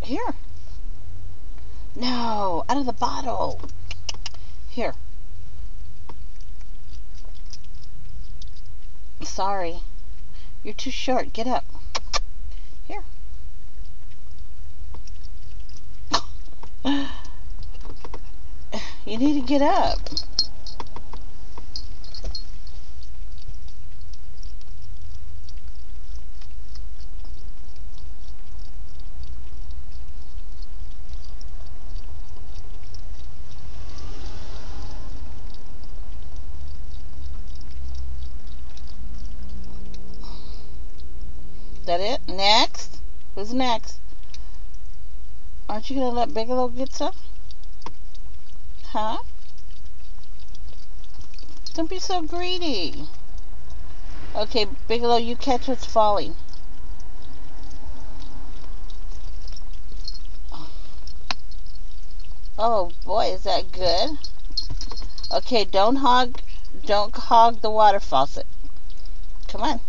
Here. No, out of the bottle. Here. Sorry. You're too short. Get up. Here. You need to get up. That it? Next? Who's next? Aren't you gonna let Bigelow get some? Huh? Don't be so greedy. Okay, Bigelow, you catch what's falling. Oh boy, is that good? Okay, don't hog the water faucet. Come on.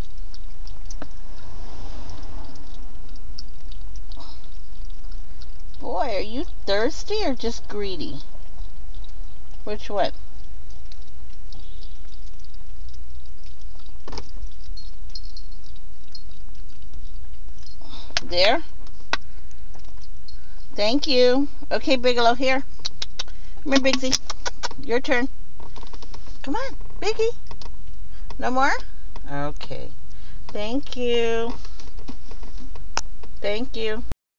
Boy, are you thirsty or just greedy? Which one? There? Thank you. Okay, Bigelow, here. Come here, Bigsy. Your turn. Come on, Biggie. No more? Okay. Thank you. Thank you.